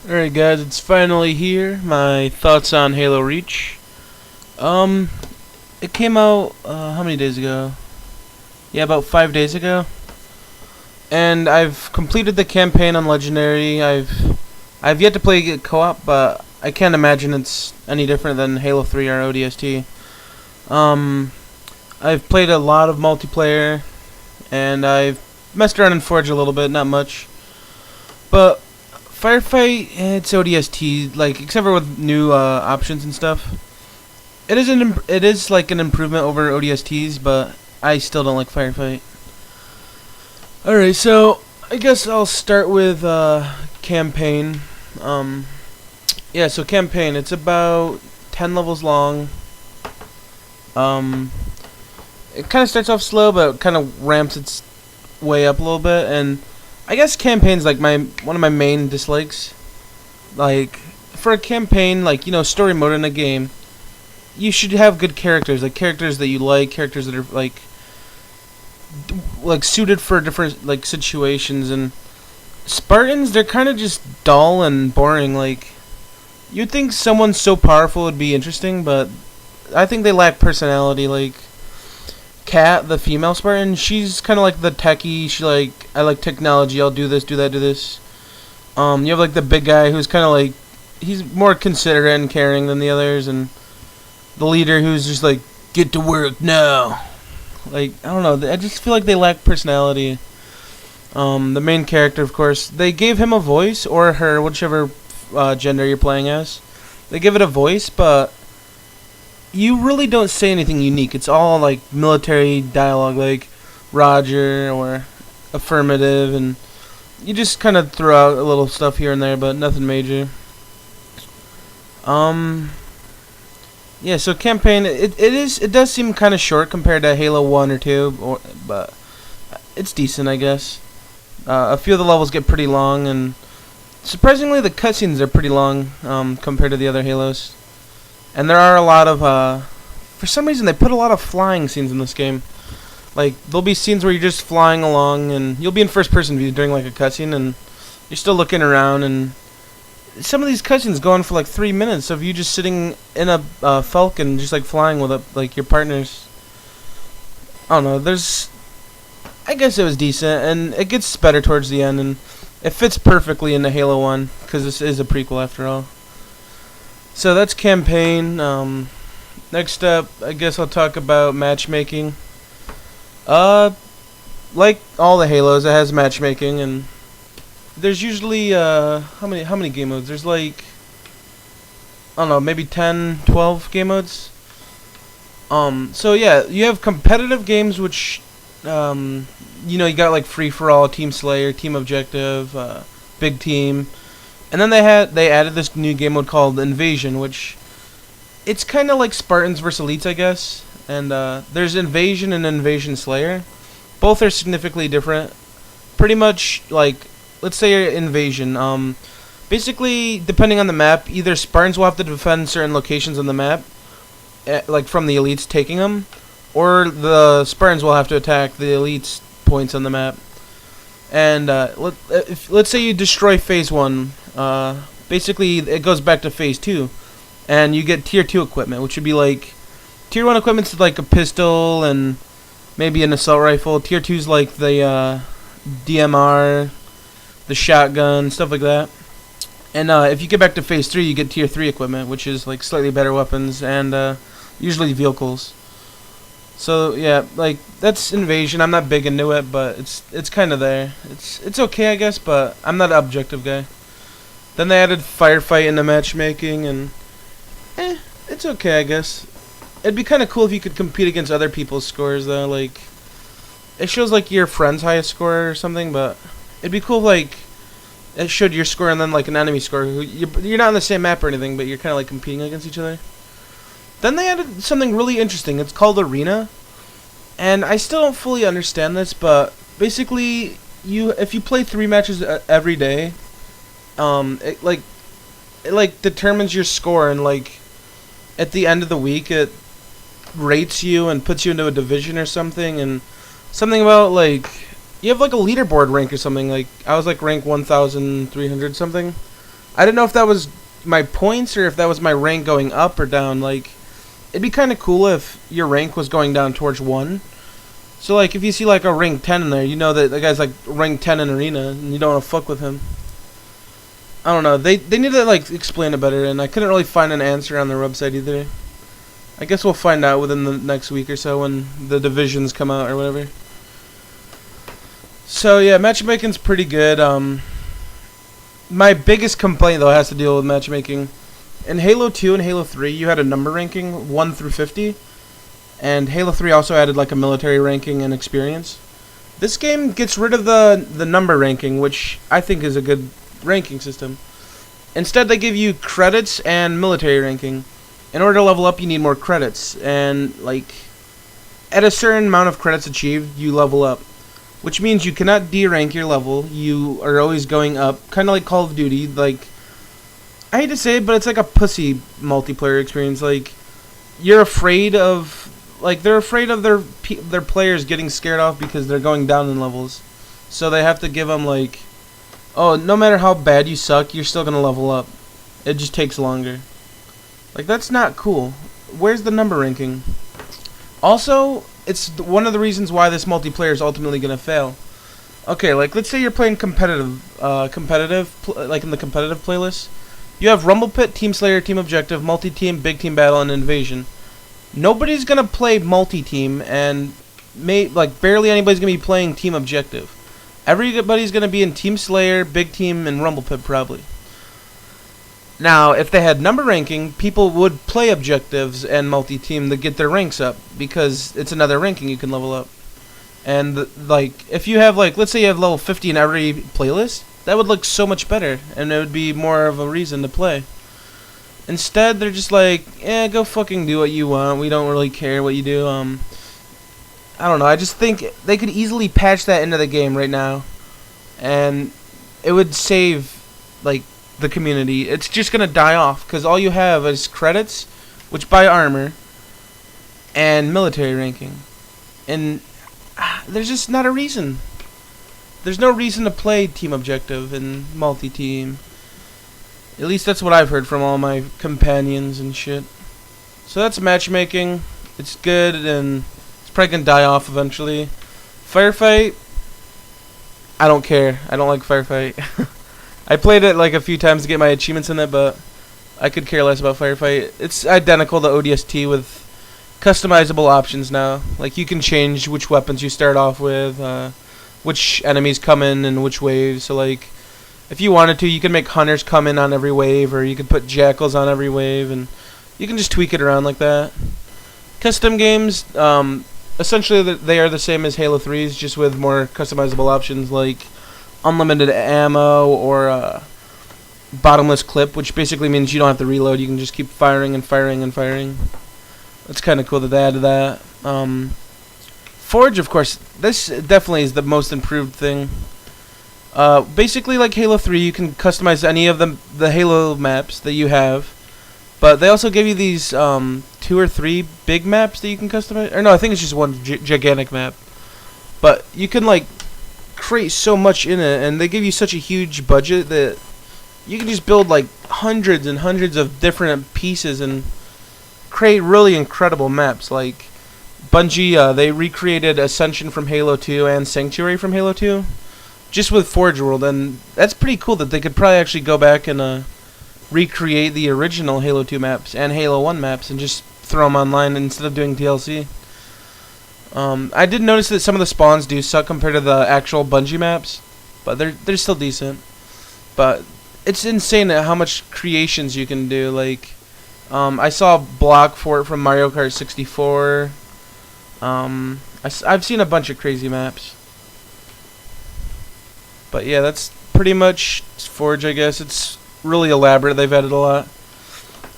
Alright guys, it's finally here. My thoughts on Halo Reach. It came out, how many days ago? Yeah, about 5 days ago. And I've completed the campaign on Legendary. I've yet to play it co-op, but I can't imagine it's any different than Halo 3 or ODST. I've played a lot of multiplayer, and I've messed around in Forge a little bit, not much. But Firefight, it's ODST, like, except for with new options and stuff. It is like an improvement over ODSTs, but I still don't like Firefight. Alright, so I guess I'll start with campaign. Yeah, so campaign, it's about 10 levels long. It kind of starts off slow, but it kind of ramps its way up a little bit, and I guess campaign's like one of my main dislikes. Like, for a campaign, like, you know, story mode in a game, you should have good characters, like characters that you like, characters that are like suited for different like situations. And Spartans, they're kind of just dull and boring. Like, you'd think someone so powerful would be interesting, but I think they lack personality. Like Kat, the female Spartan, she's kind of like the techie. She like, I like technology, I'll do this, do that, do this. You have like the big guy who's kind of like, he's more considerate and caring than the others, and the leader who's just like, get to work now. Like, I don't know, I just feel like they lack personality. The main character, of course, they gave him a voice, or her, whichever gender you're playing as. They give it a voice, but you really don't say anything unique. It's all like military dialogue, like Roger or affirmative, and you just kind of throw out a little stuff here and there, but nothing major. Yeah, so campaign, it does seem kind of short compared to Halo 1 or 2, but it's decent, I guess. A few of the levels get pretty long, and surprisingly the cutscenes are pretty long compared to the other Halos. And there are a lot of, for some reason they put a lot of flying scenes in this game. Like, there'll be scenes where you're just flying along, and you'll be in first person view during like a cutscene, and you're still looking around, and some of these cutscenes go on for like 3 minutes of you just sitting in a Falcon, just like flying with like your partners. I don't know, I guess it was decent, and it gets better towards the end, and it fits perfectly into Halo 1, because this is a prequel after all. So that's campaign. Next up, I guess I'll talk about matchmaking. Like all the Halos, it has matchmaking, and there's usually how many game modes? There's like, I don't know, maybe 10, 12 game modes. So yeah, you have competitive games, which you know, you got like free for all, team slayer, team objective, big team. And then they added this new game mode called Invasion, which it's kind of like Spartans vs Elites, I guess. And there's Invasion and Invasion Slayer. Both are significantly different. Pretty much like, let's say Invasion. Basically, depending on the map, either Spartans will have to defend certain locations on the map, like from the Elites taking them, or the Spartans will have to attack the Elites' points on the map. And let's say you destroy Phase 1, basically it goes back to Phase 2, and you get Tier 2 equipment, which would be like, Tier 1 equipment's like a pistol and maybe an assault rifle. Tier 2's like the DMR, the shotgun, stuff like that. And if you get back to Phase 3, you get Tier 3 equipment, which is like slightly better weapons and usually vehicles. So yeah, like, that's Invasion. I'm not big into it, but it's kind of there. It's okay, I guess, but I'm not an objective guy. Then they added Firefight into matchmaking, and it's okay, I guess. It'd be kind of cool if you could compete against other people's scores, though. Like, it shows like your friend's highest score or something, but it'd be cool if, like, it showed your score and then like an enemy score. You're not on the same map or anything, but you're kind of like competing against each other. Then they added something really interesting. It's called Arena, and I still don't fully understand this, but basically, if you play 3 matches every day, it determines your score, and like at the end of the week, it rates you and puts you into a division or something, and something about like, you have like a leaderboard rank or something. Like, I was like rank 1,300 something. I didn't know if that was my points or if that was my rank going up or down. Like, it'd be kind of cool if your rank was going down towards 1. So, like, if you see, like, a rank 10 in there, you know that the guy's, like, rank 10 in Arena, and you don't want to fuck with him. I don't know. They need to, like, explain it better, and I couldn't really find an answer on their website either. I guess we'll find out within the next week or so when the divisions come out or whatever. So, yeah, matchmaking's pretty good. My biggest complaint, though, has to deal with matchmaking. In Halo 2 and Halo 3, you had a number ranking, 1 through 50. And Halo 3 also added, like, a military ranking and experience. This game gets rid of the number ranking, which I think is a good ranking system. Instead, they give you credits and military ranking. In order to level up, you need more credits. And, like, at a certain amount of credits achieved, you level up. Which means you cannot D-rank your level. You are always going up. Kind of like Call of Duty. Like, I hate to say it, but it's like a pussy multiplayer experience. Like, you're afraid of... Like, they're afraid of their players getting scared off because they're going down in levels. So they have to give them, like... Oh, no matter how bad you suck, you're still going to level up. It just takes longer. Like, that's not cool. Where's the number ranking? Also, it's one of the reasons why this multiplayer is ultimately going to fail. Okay, like, let's say you're playing competitive, like in the competitive playlist. You have Rumble Pit, Team Slayer, Team Objective, Multi-Team, Big Team Battle, and Invasion. Nobody's going to play multi-team, and barely anybody's going to be playing Team Objective. Everybody's going to be in Team Slayer, Big Team, and Rumble Pit, probably. Now, if they had number ranking, people would play objectives and multi-team to get their ranks up, because it's another ranking you can level up. And, like, if you have, like, let's say you have level 50 in every playlist, that would look so much better, and it would be more of a reason to play. Instead, they're just like, go fucking do what you want. We don't really care what you do. I don't know. I just think they could easily patch that into the game right now, and it would save, like, the community. It's just gonna die off because all you have is credits, which buy armor, and military ranking, and there's just not a reason. There's no reason to play Team Objective and multi-team. At least that's what I've heard from all my companions and shit. So that's matchmaking. It's good, and it's probably gonna die off eventually. Firefight, I don't care. I don't like Firefight. I played it like a few times to get my achievements in it, but I could care less about Firefight. It's identical to ODST with customizable options now. Like, you can change which weapons you start off with, which enemies come in and which waves. So, like, if you wanted to, you could make hunters come in on every wave, or you could put jackals on every wave, and you can just tweak it around like that. Custom games, essentially they are the same as Halo 3's, just with more customizable options like unlimited ammo or bottomless clip, which basically means you don't have to reload. You can just keep firing and firing and firing. That's kind of cool that they added that. Forge, of course, this definitely is the most improved thing. Basically, like Halo 3, you can customize any of the Halo maps that you have, but they also give you these 2 or 3 big maps that you can customize. Or no, I think it's just one gigantic map. But you can, like, create so much in it, and they give you such a huge budget that you can just build, like, hundreds and hundreds of different pieces and create really incredible maps. Like, Bungie, they recreated Ascension from Halo 2 and Sanctuary from Halo 2. Just with Forge World, and that's pretty cool that they could probably actually go back and recreate the original Halo 2 maps and Halo 1 maps and just throw them online instead of doing DLC. I did notice that some of the spawns do suck compared to the actual Bungie maps, but they're still decent. But it's insane at how much creations you can do. Like, I saw a block for it from Mario Kart 64. I've seen a bunch of crazy maps. But yeah, that's pretty much Forge, I guess. It's really elaborate. They've added a lot.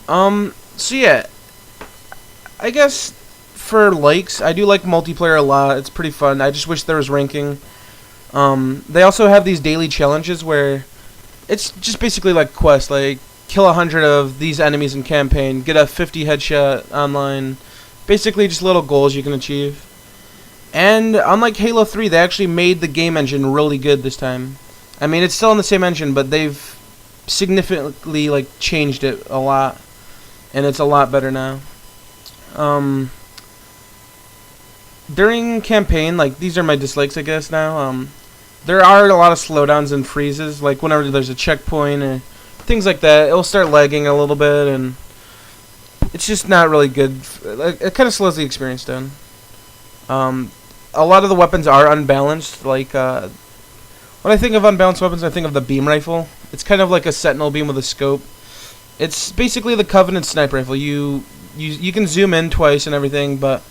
So yeah, I guess for likes, I do like multiplayer a lot. It's pretty fun. I just wish there was ranking. They also have these daily challenges where it's just basically like quests, like kill 100 of these enemies in campaign, get a 50 headshot online. Basically just little goals you can achieve. And unlike Halo 3, they actually made the game engine really good this time. I mean, it's still in the same engine, but they've significantly like changed it a lot, and it's a lot better now. During campaign, like these are my dislikes, I guess now. There are a lot of slowdowns and freezes, like whenever there's a checkpoint or things like that. It'll start lagging a little bit, and it's just not really good. It kind of slows the experience down. A lot of the weapons are unbalanced. Like when I think of unbalanced weapons, I think of the beam rifle. It's kind of like a sentinel beam with a scope. It's basically the Covenant sniper rifle. You can zoom in twice and everything, but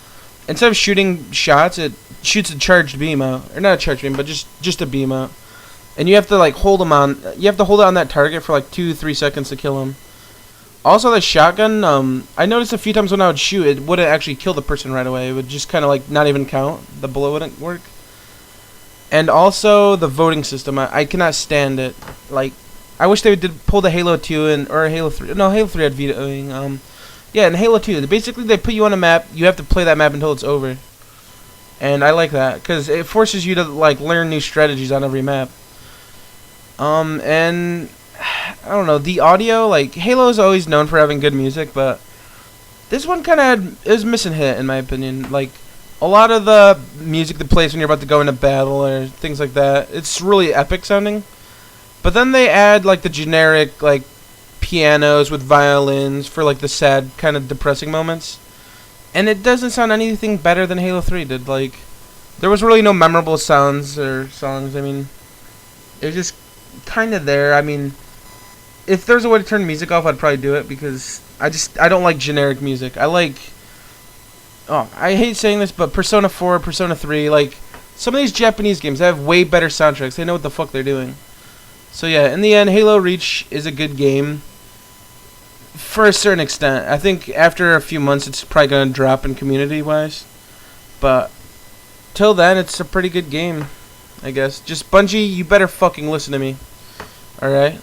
instead of shooting shots, it shoots a charged beam out, or not a charged beam, but just a beam out. And you have to like hold them on. You have to hold it on that target for like 2-3 seconds to kill him. Also, the shotgun. I noticed a few times when I would shoot, it wouldn't actually kill the person right away. It would just kind of like not even count. The bullet wouldn't work. And also the voting system. I cannot stand it. Like, I wish they did pull the Halo 2 or Halo 3. No, Halo 3 had vetoing. Yeah, in Halo 2, basically they put you on a map. You have to play that map until it's over. And I like that because it forces you to like learn new strategies on every map. And I don't know, the audio, like Halo is always known for having good music, but this one kind of is missing hit in my opinion. Like a lot of the music that plays when you're about to go into battle or things like that, it's really epic sounding. But then they add like the generic like pianos with violins for like the sad kind of depressing moments. And it doesn't sound anything better than Halo 3 did. Like, there was really no memorable sounds or songs. I mean, it was just kind of there. I mean, if there's a way to turn music off, I'd probably do it because I don't like generic music. I hate saying this, but Persona 4, Persona 3, like, some of these Japanese games, they have way better soundtracks. They know what the fuck they're doing. So yeah, in the end, Halo Reach is a good game. For a certain extent. I think after a few months it's probably going to drop in community-wise. But till then, it's a pretty good game, I guess. Just Bungie, you better fucking listen to me. Alright?